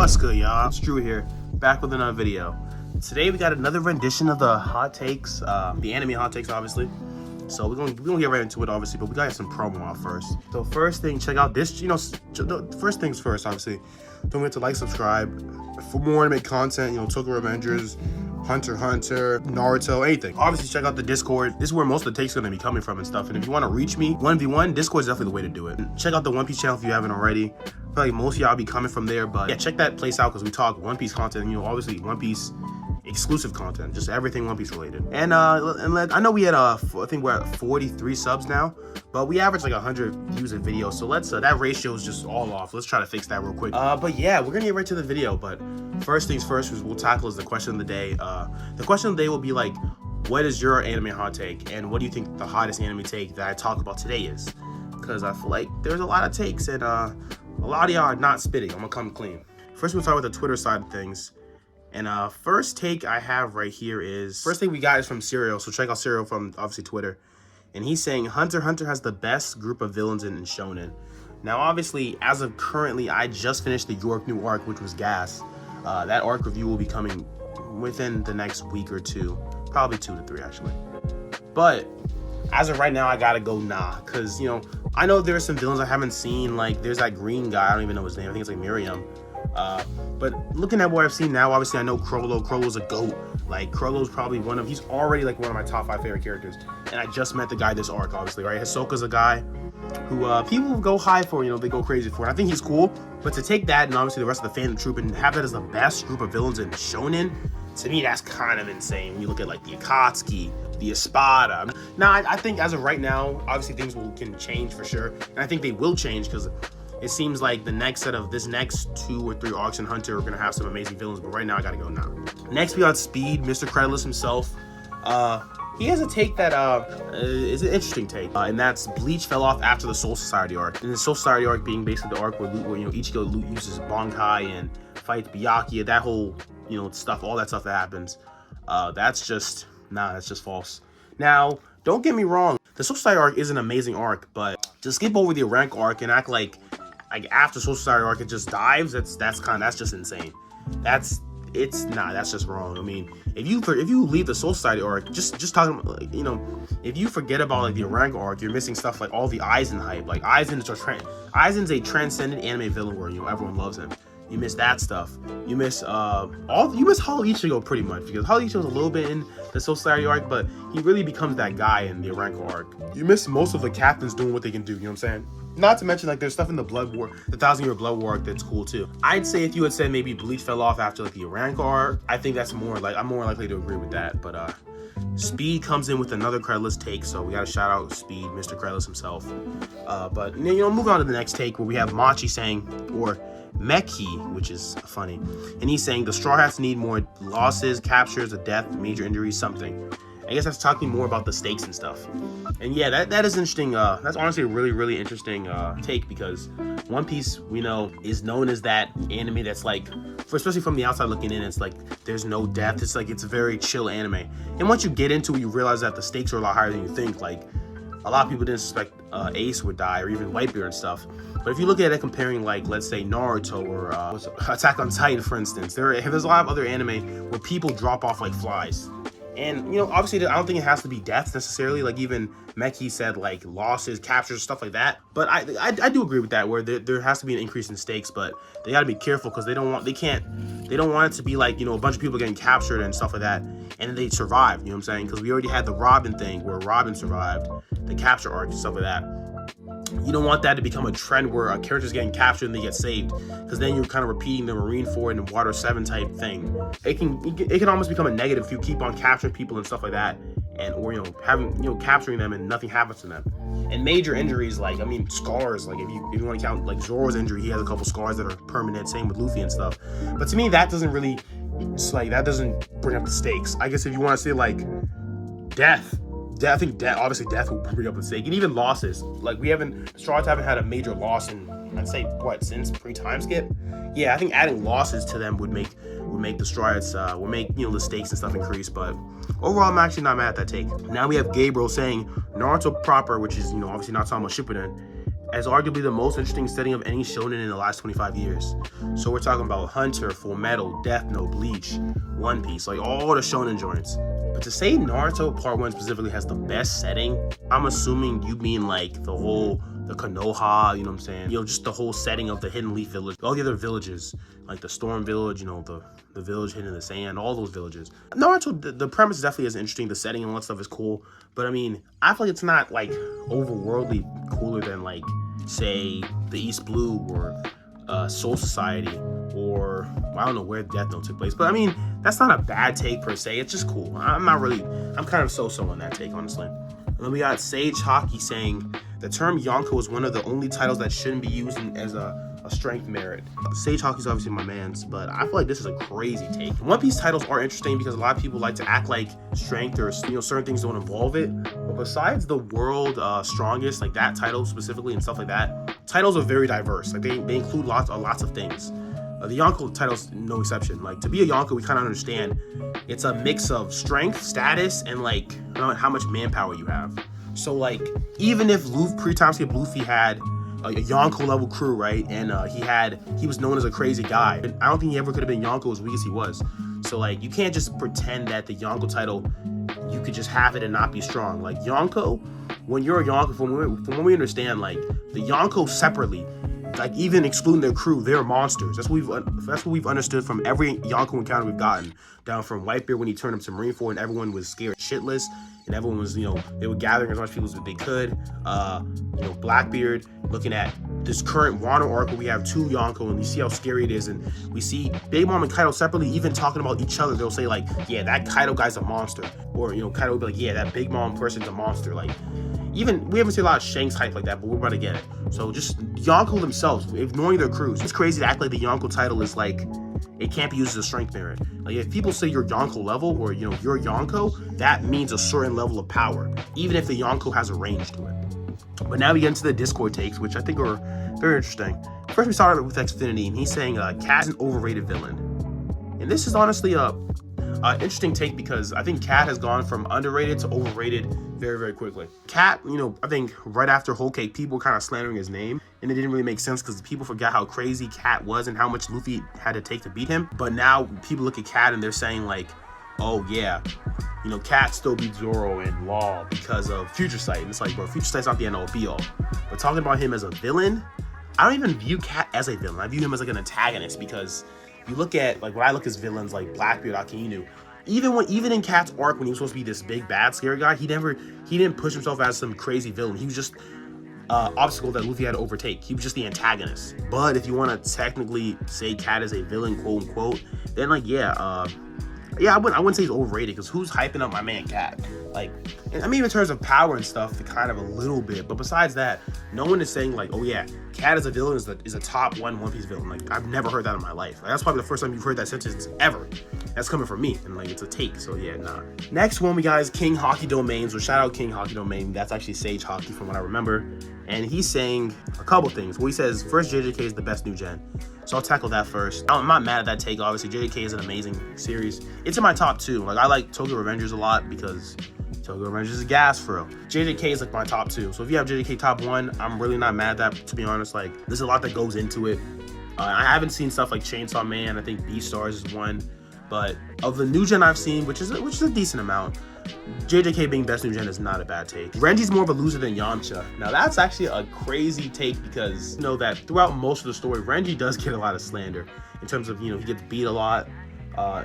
What's good, y'all? It's Drew here, back with another video. Today we got another rendition of the hot takes, the anime hot takes, obviously. So we're gonna get right into it, obviously, but we gotta get some promo out first. So first thing, check out this. First things first, obviously. Don't forget to like, subscribe for more anime content. Tokyo Avengers, Hunter x Hunter, Naruto, anything. Obviously, check out the Discord. This is where most of the takes are gonna be coming from and stuff. And if you want to reach me 1v1, Discord is definitely the way to do it. And check out the One Piece channel if you haven't already. I feel like most of y'all be coming from there, but yeah, check that place out because we talk One Piece content. Obviously One Piece exclusive content, just everything One Piece related. And I know we had I think we're at 43 subs now, but we average like 100 views a video. So let's that ratio is just all off. Let's try to fix that real quick. But yeah, we're gonna get right to the video. But first things first, we'll tackle is the question of the day. The question of the day will be like, what is your anime hot take, and what do you think the hottest anime take that I talk about today is? Because I feel like there's a lot of takes, and a lot of y'all are not spitting. I'm gonna come clean. First, we'll start with the Twitter side of things. And first take I have right here is, first thing we got is from Serial. So check out Serial from obviously Twitter. And he's saying Hunter x Hunter has the best group of villains in shonen. Now obviously, as of currently, I just finished the York new arc, which was gas. That arc review will be coming within the next week or two. Probably 2 to 3 actually. But as of right now, I gotta go nah. Cause I know there's some villains I haven't seen. Like there's that green guy, I don't even know his name. I think it's like Miriam. But looking at what I've seen now, obviously I know Crollo's a GOAT. Like Crollo's probably he's already like one of my top 5 favorite characters. And I just met the guy this arc, obviously, right? Hisoka's a guy who people go high for, they go crazy for. And I think he's cool. But to take that and obviously the rest of the fandom troop and have that as the best group of villains in shonen, to me that's kind of insane. When you look at like the Akatsuki, the Espada. Now I think as of right now, obviously things can change for sure. And I think they will change because it seems like the next 2 or 3 arcs in Hunter are gonna have some amazing villains, but right now I gotta go now. Next we got Speed, Mr. Creditless himself. He has a take that is an interesting take, and that's Bleach fell off after the Soul Society arc. And the Soul Society arc being basically the arc where Ichigo uses Bankai and fights Byakuya, that whole stuff, all that stuff that happens. That's just false. Now, don't get me wrong, the Soul Society arc is an amazing arc, but to skip over the rank arc and act like after Soul Society arc it just dives, that's just insane. That's just wrong. I mean, if you leave the Soul Society arc, just talking about, if you forget about like the rank arc, you're missing stuff like all the Aizen hype. Like Aizen's a transcendent anime villain where everyone loves him. You miss that stuff. You miss Hollow Ichigo pretty much, because Hollow Ichigo's a little bit in the Soul Society arc, but he really becomes that guy in the Ranko arc. You miss most of the captains doing what they can do, you know what I'm saying? Not to mention like there's stuff in the Blood War, the 1,000-Year Blood War arc that's cool too. I'd say if you had said maybe Bleach fell off after like the Ranko arc, I think I'm more likely to agree with that. But Speed comes in with another Creditless take, so we gotta shout out Speed, Mr. Creditless moving on to the next take where we have Machi saying, or Meki, which is funny, and he's saying the Straw Hats need more losses, captures, a death, major injuries, something. I guess that's talking more about the stakes and stuff. And yeah, that is interesting. That's honestly a really, really interesting take, because One Piece, we know, is known as that anime that's like, especially from the outside looking in, it's like there's no depth. It's like it's a very chill anime. And once you get into it, you realize that the stakes are a lot higher than you think. Like a lot of people didn't suspect Ace would die, or even Whitebeard and stuff. But if you look at it comparing, like, let's say Naruto or Attack on Titan, for instance, there's a lot of other anime where people drop off like flies. And, obviously, I don't think it has to be deaths necessarily. Like, even Meki said, like, losses, captures, stuff like that. But I do agree with that, where there has to be an increase in stakes, but they got to be careful because they don't want it to be like, a bunch of people getting captured and stuff like that, and then they survive, you know what I'm saying? Because we already had the Robin thing where Robin survived, the capture arc and stuff like that. You don't want that to become a trend where a character's getting captured and they get saved, because then you're kind of repeating the Marineford and Water 7 type thing. It can almost become a negative if you keep on capturing people and stuff like that, or capturing them and nothing happens to them. And major injuries, like scars, like if you want to count like Zoro's injury, he has a couple scars that are permanent. Same with Luffy and stuff. But to me, that doesn't really, that doesn't bring up the stakes. I guess if you want to say like death, I think obviously death will bring up the stake, and even losses. Like Straw Hats haven't had a major loss in, I'd say, since pre-time skip. Yeah, I think adding losses to them would make the Straw Hats would make the stakes and stuff increase. But overall, I'm actually not mad at that take. Now we have Gabriel saying Naruto proper, which is obviously not talking about Shippuden, as arguably the most interesting setting of any shonen in the last 25 years. So we're talking about Hunter, Full Metal, Death Note, Bleach, One Piece, like all the shonen joints. But to say Naruto Part 1 specifically has the best setting, I'm assuming you mean like the Konoha, you know what I'm saying? You know, just the whole setting of the Hidden Leaf Village, all the other villages, like the Storm Village, you know, the village hidden in the sand, all those villages. Naruto, the premise definitely is interesting, the setting and all that stuff is cool, but I mean, I feel like it's not like overworldly cooler than like, say, the East Blue or Soul Society, or I don't know where Death Note took place, but I mean, that's not a bad take per se, it's just cool. I'm kind of so-so on that take, honestly. And then we got Sage Hockey saying, the term yonko is one of the only titles that shouldn't be used as a strength merit. Sage Hockey's obviously my man's, but I feel like this is a crazy take. One Piece titles are interesting because a lot of people like to act like strength or, you know, certain things don't involve it. But besides the world strongest, like that title specifically and stuff like that, titles are very diverse. Like they include lots of things. The Yonko title's no exception. Like, to be a Yonko, we kind of understand it's a mix of strength, status, and like how much manpower you have. So like, even if pre-time skip Luffy had a Yonko level crew, right, and he was known as a crazy guy, I don't think he ever could have been Yonko as weak as he was. So like, you can't just pretend that the Yonko title, you could just have it and not be strong. Like Yonko, when you're a Yonko, from what we understand, like the Yonko separately, like even excluding their crew, they're monsters. That's what we've understood from every Yonko encounter we've gotten, down from Whitebeard when he turned up to Marineford and everyone was scared shitless, and everyone was, you know, they were gathering as much people as they could. You know, Blackbeard, looking at this current Wano arc where we have two Yonko and you see how scary it is, and we see Big Mom and Kaido separately even talking about each other. They'll say like, yeah, that Kaido guy's a monster, or, you know, Kaido will be like, yeah, that Big Mom person's a monster. Like, even we haven't seen a lot of Shanks hype like that, but we're about to get it. So just Yonko themselves, ignoring their crews. It's crazy to act like the Yonko title is like, it can't be used as a strength merit. Like, if people say you're Yonko level, or, you know, you're Yonko, that means a certain level of power, even if the Yonko has a range to it. But now we get into the Discord takes, which I think are very interesting. First, we started with Xfinity, and he's saying Cat is an overrated villain. And this is honestly a interesting take, because I think Cat has gone from underrated to overrated very, very quickly. Cat, you know, I think right after Whole Cake, people were kind of slandering his name, and it didn't really make sense because people forgot how crazy Cat was and how much Luffy had to take to beat him. But now people look at Cat and they're saying like, oh yeah, you know, Cat still beat Zoro and Law because of Future Sight. And it's like, bro, Future Sight's not the end all be all. But talking about him as a villain, I don't even view Cat as a villain. I view him as like an antagonist, because you look at, like, when I look at villains like Blackbeard, Akainu, even in Cat's arc, when he was supposed to be this big bad scary guy, he didn't push himself as some crazy villain. He was just obstacle that Luffy had to overtake. He was just the antagonist. But if you want to technically say Cat is a villain, quote unquote, then like, yeah, I wouldn't say he's overrated, because who's hyping up my man Cat? Like, I mean, in terms of power and stuff, kind of a little bit, but besides that, no one is saying like, oh yeah, Cat as a villain is a top One Piece villain. Like, I've never heard that in my life. Like, that's probably the first time you've heard that sentence ever. That's coming from me, and like, it's a take, so yeah, nah. Next one we got is King Hockey Domains, or shout out King Hockey Domain. That's actually Sage Hockey from what I remember, and he's saying a couple things. Well, he says first, JJK is the best new gen. So I'll tackle that first. I'm not mad at that take, obviously. JJK is an amazing series. It's in my top 2. Like, I like Tokyo Revengers a lot, because Tokyo Revengers is gas for real. JJK is like my top 2. So if you have JJK top 1, I'm really not mad at that, to be honest. Like, there's a lot that goes into it. I haven't seen stuff like Chainsaw Man. I think Beastars is one. But of the new gen I've seen, which is a decent amount, JJK being best new gen is not a bad take. Renji's more of a loser than Yamcha. Now that's actually a crazy take, because you know that throughout most of the story, Renji does get a lot of slander in terms of, you know, he gets beat a lot.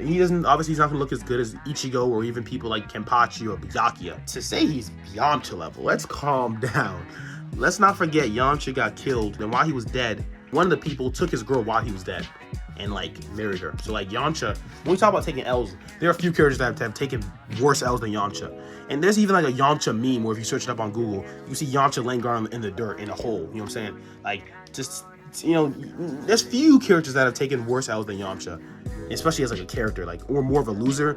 He's not gonna look as good as Ichigo or even people like Kenpachi or Byakuya. To say he's Yamcha level, let's calm down. Let's not forget Yamcha got killed, and while he was dead, one of the people took his girl while he was dead and like married her. So like, Yamcha, when we talk about taking L's, there are a few characters that have taken worse L's than Yamcha. And there's even like a Yamcha meme where if you search it up on Google, you see Yamcha laying down in the dirt in a hole. You know what I'm saying? Like, just, you know, there's few characters that have taken worse L's than Yamcha, especially as like a character, like, or more of a loser.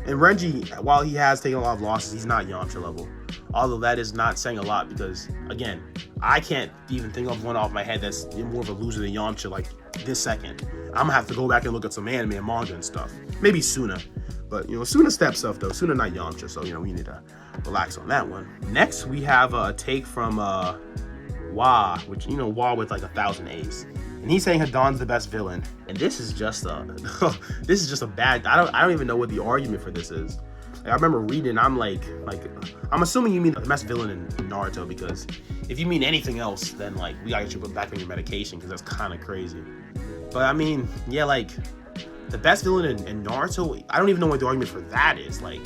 And Renji, while he has taken a lot of losses, he's not Yamcha level. Although that is not saying a lot, because again, I can't even think of one off my head that's more of a loser than Yamcha like this second. I'm gonna have to go back and look at some anime and manga and stuff. Maybe Suna, but you know, Suna steps up though. Suna not Yamcha, so you know, we need to relax on that one. Next, we have a take from Wah, which, you know, Wah with like 1,000 A's. And he's saying Hidan's the best villain. And this is just a, this is just a bad, I don't even know what the argument for this is. Like, I remember reading and I'm like, I'm assuming you mean the best villain in Naruto, because if you mean anything else, then like, we gotta get you back on your medication, because that's kind of crazy. But I mean, yeah, like, the best villain in Naruto, I don't even know what the argument for that is. Like,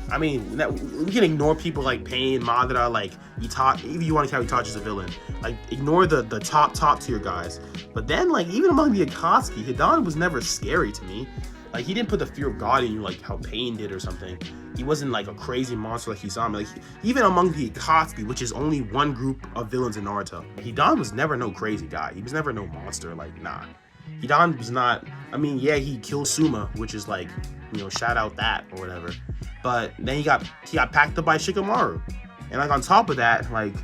I mean, we can ignore people like Pain, Madara, like Itachi, even you want to count Itachi as a villain. Like, ignore the top tier guys. But then, like, even among the Akatsuki, Hidan was never scary to me. Like, he didn't put the fear of God in you like how Pain did or something. He wasn't like a crazy monster like Hidan. Like, even among the Akatsuki, which is only one group of villains in Naruto, Hidan was never no crazy guy. He was never no monster. Like, nah. Hidan was not, I mean, yeah, he killed Suma, which is like, you know, shout out that or whatever. But then he got packed up by Shikamaru. And like on top of that, like,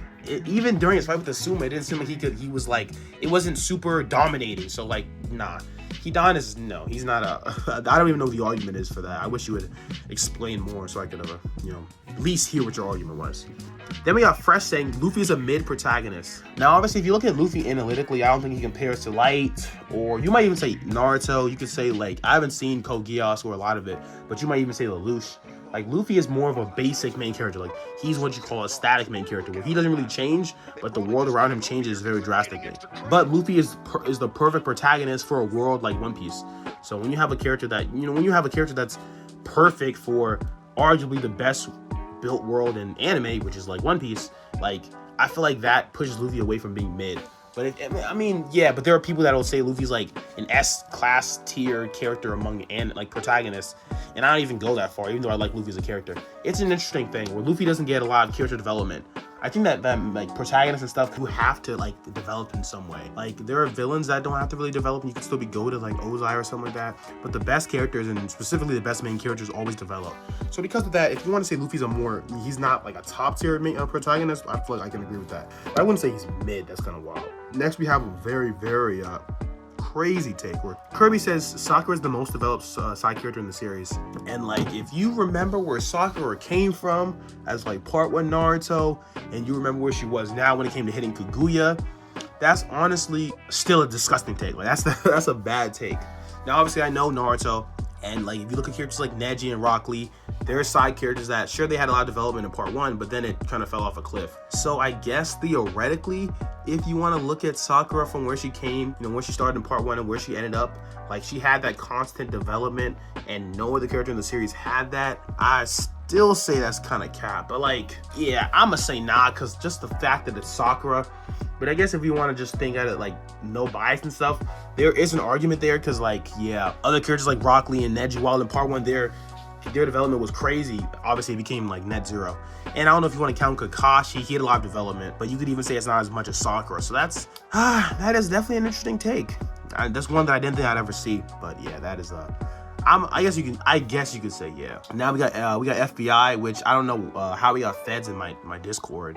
even during his fight with the Suma, it didn't seem like he was like, it wasn't super dominating. So like, nah. Hidan is, no, he's not I don't even know what the argument is for that. I wish you would explain more so I could have, you know, at least hear what your argument was. Then we got Fresh saying Luffy is a mid protagonist. Now, obviously, if you look at Luffy analytically, I don't think he compares to Light, or you might even say Naruto. You could say, like, I haven't seen Code Geass or a lot of it, but you might even say Lelouch. Like, Luffy is more of a basic main character. Like, he's what you call a static main character, where he doesn't really change, but the world around him changes very drastically. But Luffy is the perfect protagonist for a world like One Piece. So when you have a character that, you know, when you have a character that's perfect for arguably the best built world in anime, which is like One Piece, like, I feel like that pushes Luffy away from being mid. But I mean, yeah, but there are people that will say Luffy's like an S-class tier character among like protagonists, and I don't even go that far, even though I like Luffy as a character. It's an interesting thing where Luffy doesn't get a lot of character development. I think that like protagonists and stuff who have to like develop in some way. Like, there are villains that don't have to really develop, and you can still be goated like Ozai or something like that. But the best characters, and specifically the best main characters, always develop. So because of that, if you want to say Luffy's he's not like a top tier protagonist, I feel like I can agree with that. But I wouldn't say he's mid. That's kind of wild. Next, we have a very, very crazy take where Kirby says Sakura is the most developed side character in the series. And like, if you remember where Sakura came from as like part 1 Naruto, and you remember where she was now when it came to hitting Kaguya, that's honestly still a disgusting take. Like, that's a bad take. Now, obviously, I know Naruto, and like, if you look at characters like Neji and Rock Lee, they're side characters that, sure, they had a lot of development in part 1, but then it kind of fell off a cliff. So I guess theoretically, if you want to look at Sakura from where she came, you know, where she started in part 1 and where she ended up, like, she had that constant development, and no other character in the series had that. I still say that's kind of cap, but like, yeah, I'ma say nah, because just the fact that it's Sakura. But I guess if you want to just think at it like no bias and stuff, there is an argument there, because like, yeah, other characters like Rock Lee and Neji, while in part 1 their development was crazy, obviously it became like net zero. And I don't know if you want to count Kakashi, he had a lot of development, but you could even say it's not as much as Sakura. So that is definitely an interesting take. That's one that I didn't think I'd ever see, but yeah, that is I guess you could say yeah. Now we got FBI, which I don't know how we got feds in my Discord.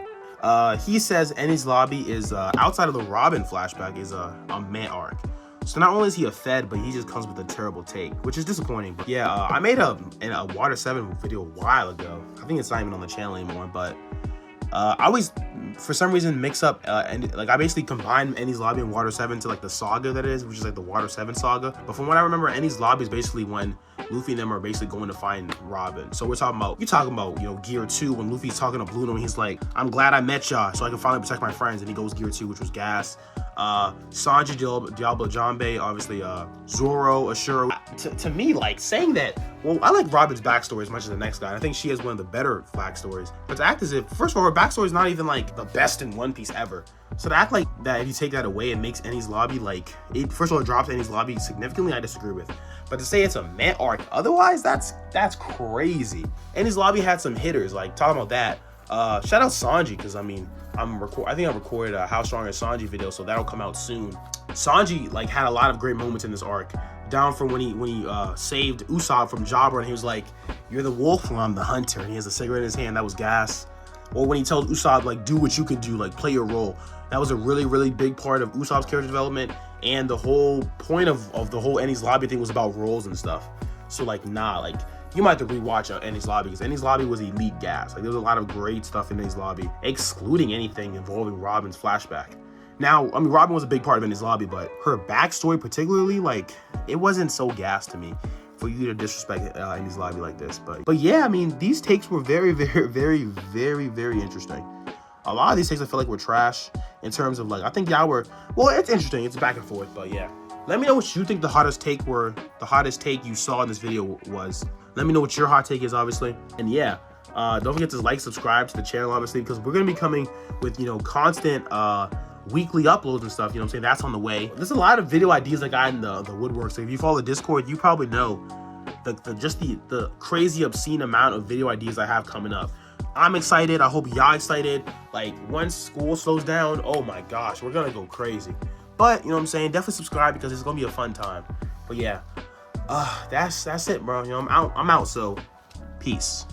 He says Enies lobby is outside of the Robin flashback is a man arc. So not only is he a fed, but he just comes with a terrible take, which is disappointing. But yeah, I made a Water 7 video a while ago. I think it's not even on the channel anymore, but I always, for some reason, mix up, and like, I basically combine Enies Lobby and Water 7 to like the saga that it is, which is like the Water 7 saga. But from what I remember, Enies Lobby is basically when Luffy and them are basically going to find Robin. So you're talking about, you know, Gear 2, when Luffy's talking to Bluto and he's like, I'm glad I met y'all so I can finally protect my friends, and he goes Gear 2, which was gas. Sanji, Diablo Jambe, obviously, Zoro, Ashura. To me, like, saying that, well, I like Robin's backstory as much as the next guy. I think she has one of the better backstories. But to act as if, first of all, her backstory is not even like the best in One Piece ever. So to act like that, if you take that away, it makes Enies Lobby like, first of all, it drops Enies Lobby significantly, I disagree with. But to say it's a man arc otherwise, that's crazy. Enies Lobby had some hitters, like, talking about that. Shout out Sanji, because I mean, I think I recorded a How Strong Is Sanji video, so that'll come out soon. Sanji like had a lot of great moments in this arc, down from when he saved Usopp from Jabra, and he was like, "You're the wolf, and I'm the hunter," and he has a cigarette in his hand. That was gas. Or when he tells Usopp, like, do what you can do, like, play your role. That was a really, really big part of Usopp's character development, and the whole point of the whole Enies Lobby thing was about roles and stuff. So like, nah, like, you might have to rewatch Enies Lobby, because Enies Lobby was elite gas. Like, there was a lot of great stuff in Enies Lobby, excluding anything involving Robin's flashback. Now, I mean, Robin was a big part of Enies Lobby, but her backstory particularly, like, it wasn't so gas to me for you to disrespect Enies Lobby like this. But yeah, I mean, these takes were very, very, very, very, very interesting. A lot of these takes I feel like were trash in terms of, like, I think y'all were, well, it's interesting. It's back and forth, but yeah. Let me know what you think the hottest take you saw in this video was. Let me know what your hot take is, obviously. And yeah, don't forget to like, subscribe to the channel, obviously, because we're going to be coming with, you know, constant weekly uploads and stuff. You know what I'm saying? That's on the way. There's a lot of video ideas I got in the woodwork. So if you follow the Discord, you probably know the crazy, obscene amount of video ideas I have coming up. I'm excited. I hope y'all excited. Like, once school slows down, oh my gosh, we're going to go crazy. But, you know what I'm saying? Definitely subscribe, because it's going to be a fun time. But yeah, that's it, bro. You know, I'm out, so peace.